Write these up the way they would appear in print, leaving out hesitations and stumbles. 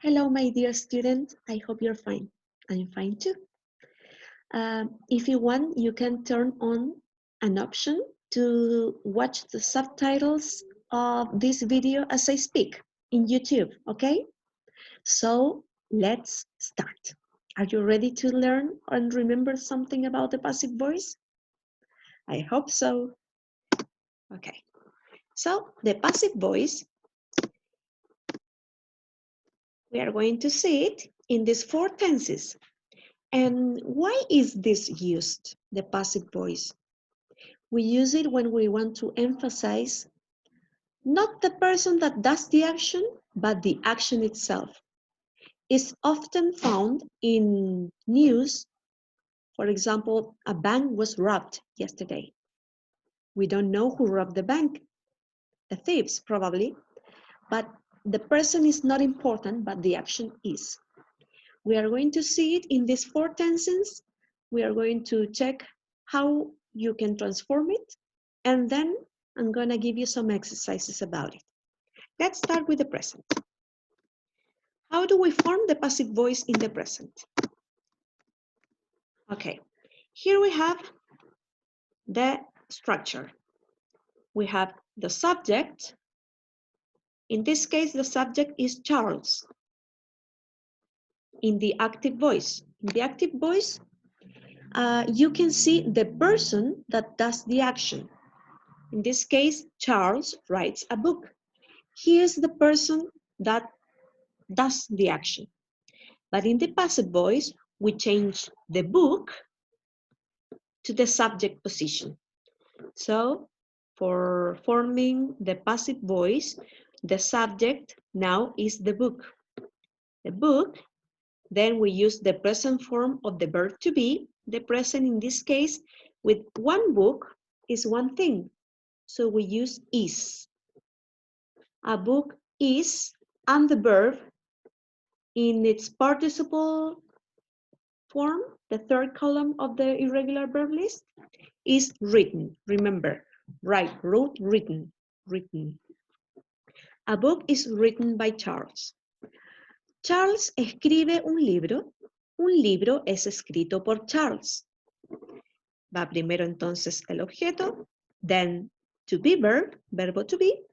Hello, my dear student. I hope you're fine. I'm fine too. If you want, you can turn on an option to watch the subtitles of this video as I speak in YouTube, okay? So let's start. Are you ready to learn and remember something about the passive voice? I hope so. Okay. So the passive voice, we are going to see it in these four tenses. And why is this used, the passive voice? We use it when we want to emphasize not the person that does the action, but the action itself. It's often found in news. For example, a bank was robbed yesterday. We don't know who robbed the bank. The thieves, probably. But the person is not important, but the action is. We are going to see it in these four tenses. We are going to check how you can transform it. And then I'm going to give you some exercises about it. Let's start with the present. How do we form the passive voice in the present? Okay, here we have the structure. We have the subject. In this case, the subject is Charles. In the active voice, you can see the person that does the action. In this case, Charles writes a book. He is the person that does the action. But in the passive voice, we change the book to the subject position. So for forming the passive voice, the subject now is the book. The book, then we use the present form of the verb to be. The present in this case, with one book is one thing. So we use is. A book is, and the verb in its participle form, the third column of the irregular verb list, is written. Remember, wrote, written. A book is written by Charles. Charles escribe un libro. Un libro es escrito por Charles. Va primero entonces el objeto, then to be verb, verbo to be,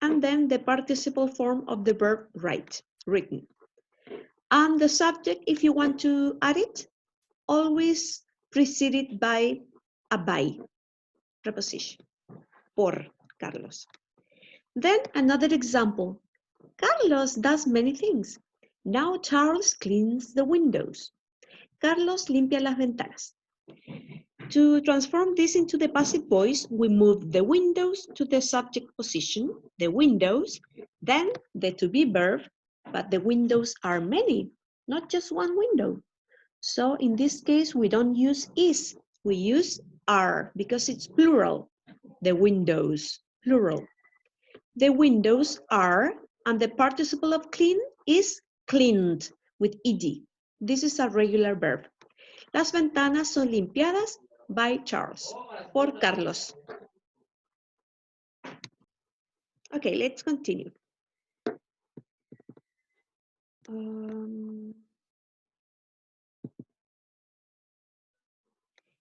and then the participle form of the verb write, written. And the subject, if you want to add it, always preceded by a by preposition, por Carlos. Then another example. Carlos does many things. Now Charles cleans the windows. Carlos limpia las ventanas. To transform this into the passive voice, we move the windows to the subject position, the windows, then the to be verb, but the windows are many, not just one window. So in this case, we don't use is, we use are because it's plural. The windows, plural. The windows are, and the participle of clean is cleaned with ed. This is a regular verb. Las ventanas son limpiadas by Charles, por Carlos. Okay, let's continue.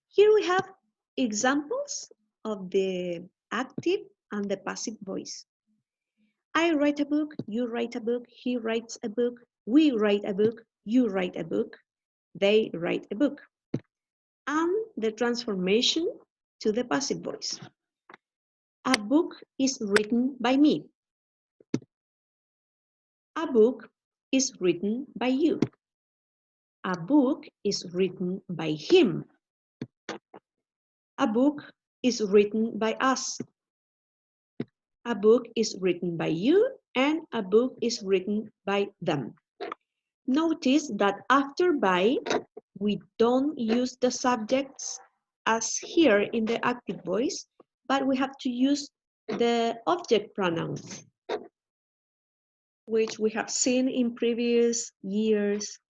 Here we have examples of the active and the passive voice. I write a book, you write a book, he writes a book, we write a book, you write a book, they write a book. And the transformation to the passive voice. A book is written by me. A book is written by you. A book is written by him. A book is written by us. A book is written by you, and a book is written by them. Notice that after by, we don't use the subjects as here in the active voice, but we have to use the object pronouns, which we have seen in previous years.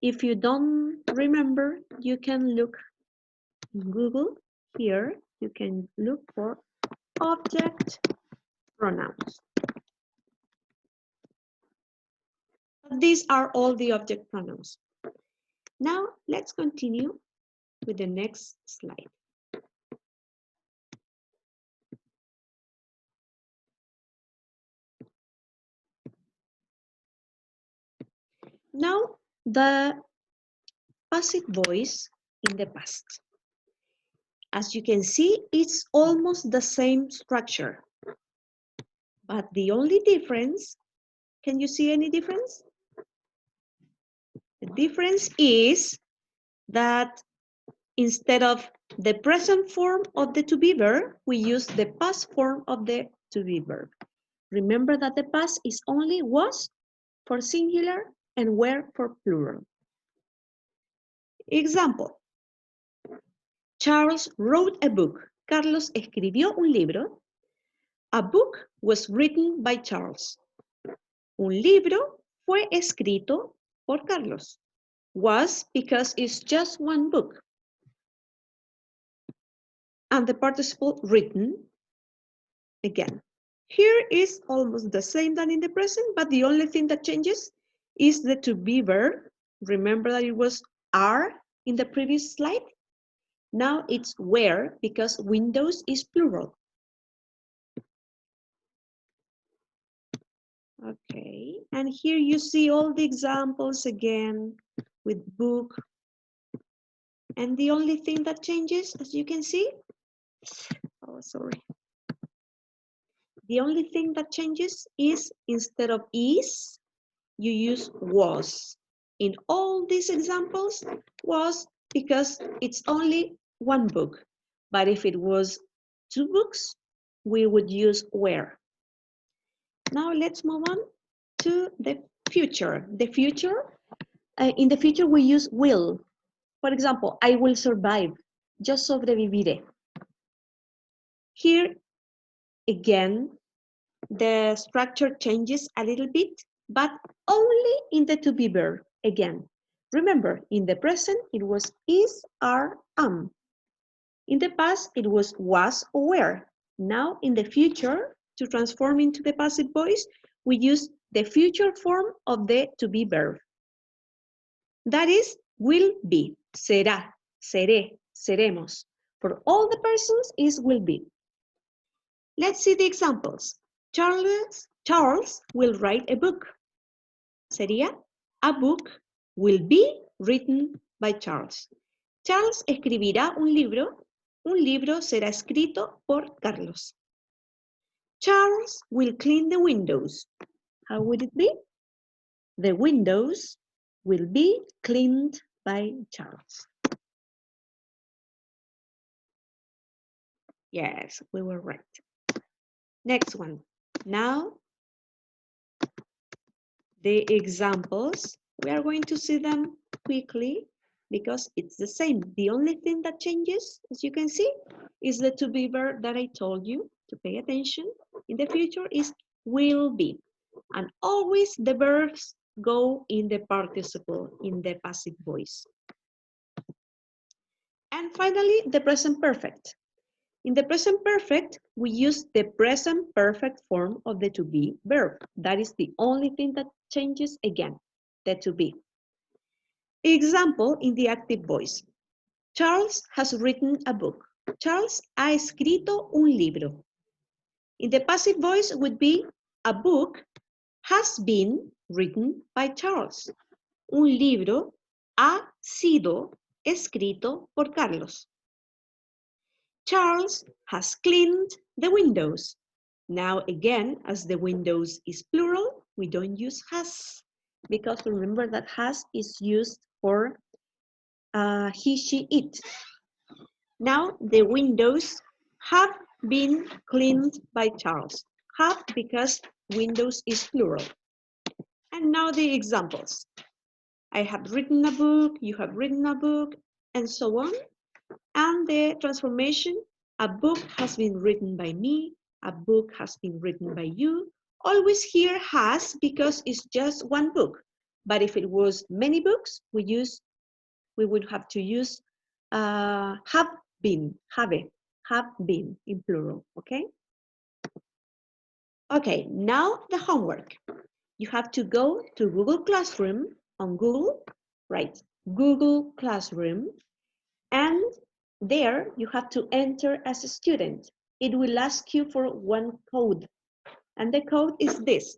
If you don't remember, you can look in Google. Here, you can look for object pronouns. These are all the object pronouns. Now let's continue with the next slide. Now the passive voice in the past. As you can see, it's almost the same structure. But the only difference, can you see any difference? The difference is that instead of the present form of the to be verb, we use the past form of the to be verb. Remember that the past is only was for singular and were for plural. Example. Charles wrote a book. Carlos escribió un libro. A book was written by Charles. Un libro fue escrito por Carlos. Was because it's just one book. And the participle written, again. Here is almost the same than in the present, but the only thing that changes is the to be verb. Remember that it was are in the previous slide? Now it's were because windows is plural. Okay, and here you see all the examples again with book. And the only thing that changes, as you can see, oh, sorry. The only thing that changes is instead of is, you use was. In all these examples, was because it's only one book. But if it was two books, we would use were. Now let's move on to the future. The future, in the future we use will. For example, I will survive. Yo sobreviviré. Here, again, the structure changes a little bit, but only in the to be verb again. Remember, in the present, it was is, are, am. In the past, it was or were. Now, in the future, to transform into the passive voice, we use the future form of the to be verb. That is, will be, será, seré, seremos. For all the persons is will be. Let's see the examples. Charles will write a book. Sería, a book will be written by Charles. Charles escribirá un libro será escrito por Carlos. Charles will clean the windows. How would it be? The windows will be cleaned by Charles. Yes, we were right. Next one. Now, the examples, we are going to see them quickly because it's the same. The only thing that changes, as you can see, is the to be verb that I told you to pay attention. In the future is will be. And always the verbs go in the participle, in the passive voice. And finally, the present perfect. In the present perfect, we use the present perfect form of the to be verb. That is the only thing that changes again, the to be. Example in the active voice. Charles has written a book. Charles ha escrito un libro. In the passive voice would be a book has been written by Charles. Un libro ha sido escrito por Carlos. Charles has cleaned the windows. Now again, as the windows is plural, we don't use has, because remember that has is used for he, she, it. Now the windows have been cleaned by Charles. Have because windows is plural. And now the examples. I have written a book, you have written a book, and so on. And the transformation, a book has been written by me, a book has been written by you. Always here has because it's just one book. But if it was many books, we would have to use have been in plural, okay? Okay, now the homework. You have to go to Google Classroom on Google, right? Google Classroom, and there you have to enter as a student. It will ask you for one code, and the code is this,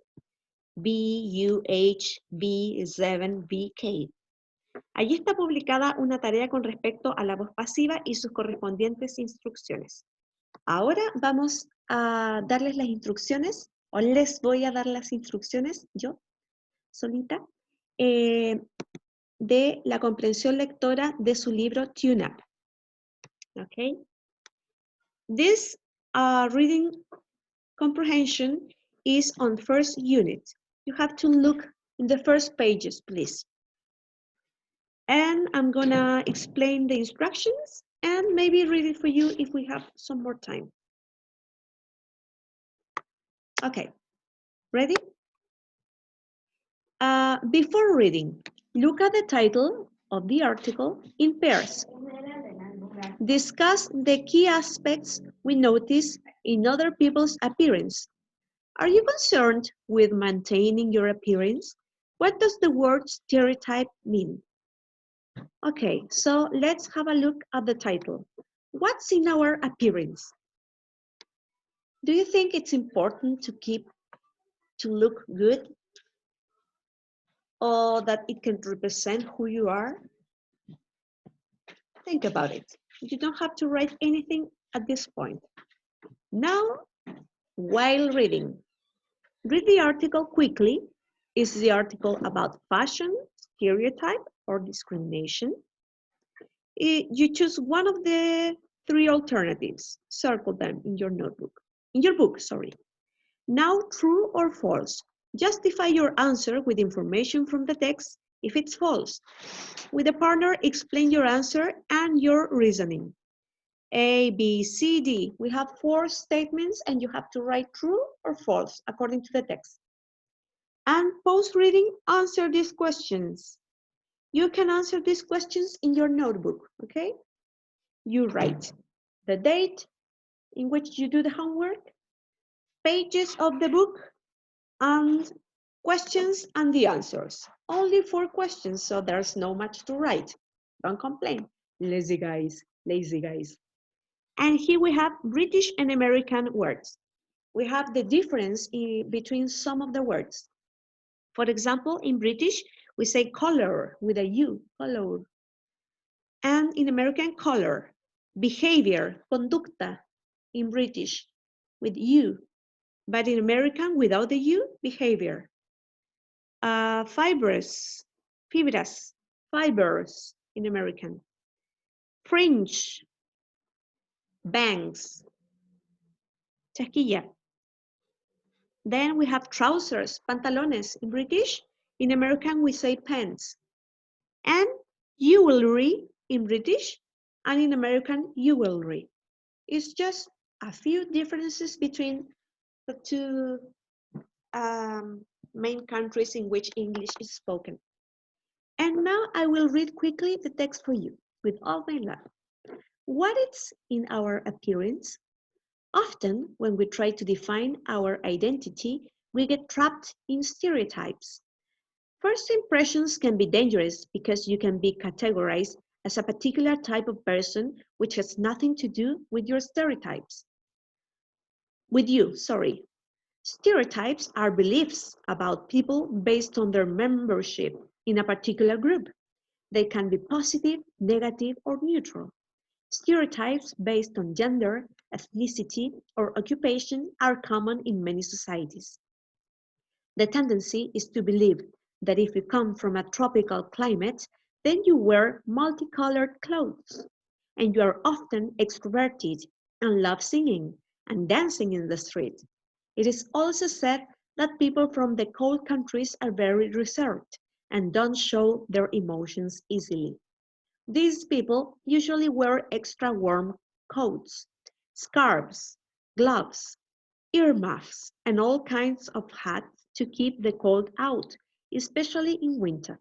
BUHB7BK. Allí está publicada una tarea con respecto a la voz pasiva y sus correspondientes instrucciones. Ahora vamos a darles las instrucciones, o les voy a dar las instrucciones, yo, solita, de la comprensión lectora de su libro Tune Up. Okay? This reading comprehension is on first unit. You have to look in the first pages, please. And I'm gonna explain the instructions and maybe read it for you if we have some more time. Okay, ready? Before reading, look at the title of the article in pairs. Discuss the key aspects we notice in other people's appearance. Are you concerned with maintaining your appearance? What does the word stereotype mean? Okay, so let's have a look at the title. What's in our appearance? Do you think it's important to look good? Or that it can represent who you are? Think about it. You don't have to write anything at this point. Now, while reading, read the article quickly. Is the article about fashion, stereotype, or discrimination? You choose one of the three alternatives. Circle them in your notebook. In your book, sorry. Now, true or false? Justify your answer with information from the text if it's false. With a partner, explain your answer and your reasoning. A, B, C, D. We have 4 statements and you have to write true or false according to the text. And post-reading, answer these questions. You can answer these questions in your notebook, okay? You write the date in which you do the homework, pages of the book, and questions and the answers. Only 4 questions, so there's no much to write. Don't complain. Lazy guys, lazy guys. And here we have British and American words. We have the difference between some of the words. For example, in British, we say color with a U, color. And in American, color. Behavior, conducta, in British, with U. But in American, without the U, behavior. Fibers in American. Fringe, bangs, chasquilla. Then we have trousers, pantalones in British. In American, we say pants. And jewelry in British, and in American, jewelry. It's just a few differences between the two main countries in which English is spoken. And now I will read quickly the text for you with all my love. What is in our appearance? Often, when we try to define our identity, we get trapped in stereotypes. First impressions can be dangerous because you can be categorized as a particular type of person which has nothing to do with your stereotypes. With you, sorry. Stereotypes are beliefs about people based on their membership in a particular group. They can be positive, negative, or neutral. Stereotypes based on gender, ethnicity, or occupation are common in many societies. The tendency is to believe that if you come from a tropical climate, then you wear multicolored clothes, and you are often extroverted and love singing and dancing in the street. It is also said that people from the cold countries are very reserved and don't show their emotions easily. These people usually wear extra warm coats, scarves, gloves, earmuffs, and all kinds of hats to keep the cold out, especially in winter.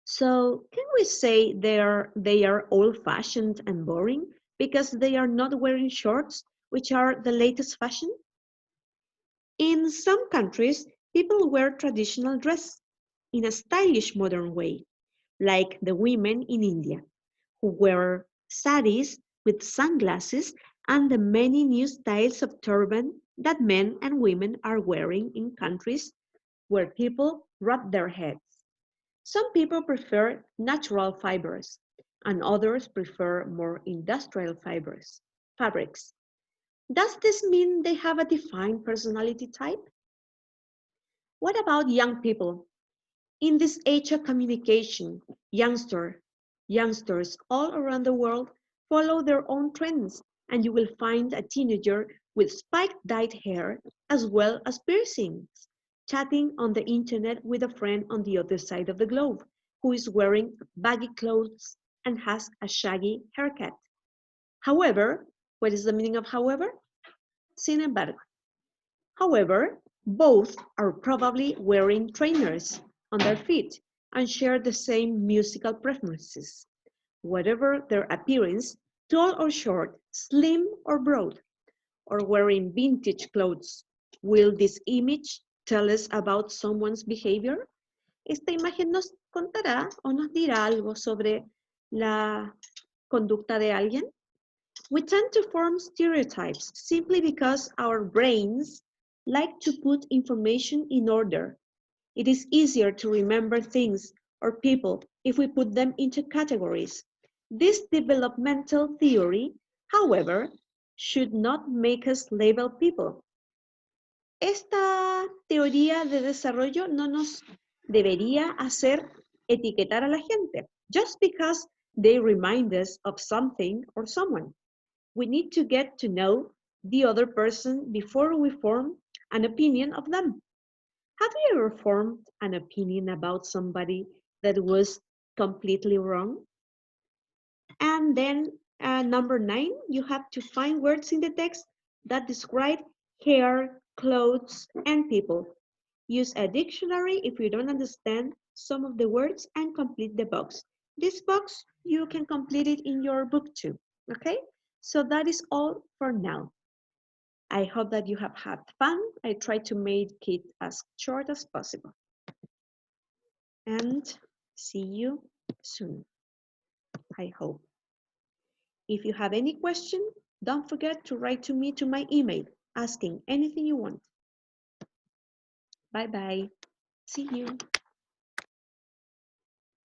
So can we say they are old-fashioned and boring because they are not wearing shorts, which are the latest fashion? In some countries, People wear traditional dress in a stylish modern way, like the women in India, who wear saris with sunglasses and the many new styles of turban that men and women are wearing in countries where people wrap their heads. Some people prefer natural fibers, and others prefer more industrial fabrics. Does this mean they have a defined personality type? What about young people? In this age of communication, youngsters all around the world follow their own trends, and you will find a teenager with spiked dyed hair as well as piercings, chatting on the internet with a friend on the other side of the globe who is wearing baggy clothes and has a shaggy haircut. However, what is the meaning of however? Sin embargo. However, both are probably wearing trainers on their feet and share the same musical preferences, whatever their appearance, tall or short, slim or broad, or wearing vintage clothes. Will this image tell us about someone's behavior? Esta imagen nos contará o nos dirá algo sobre la conducta de alguien. We tend to form stereotypes simply because our brains like to put information in order. It is easier to remember things or people if we put them into categories. This developmental theory, however, should not make us label people. Esta teoría de desarrollo no nos debería hacer etiquetar a la gente, just because they remind us of something or someone. We need to get to know the other person before we form an opinion of them. Have you ever formed an opinion about somebody that was completely wrong? And then number 9, you have to find words in the text that describe hair, clothes, and people. Use a dictionary if you don't understand some of the words and complete the box. This box, you can complete it in your book too, okay? So that is all for now. I hope that you have had fun. I tried to make it as short as possible. And see you soon, I hope. If you have any question, don't forget to write to me to my email, asking anything you want. Bye-bye. See you.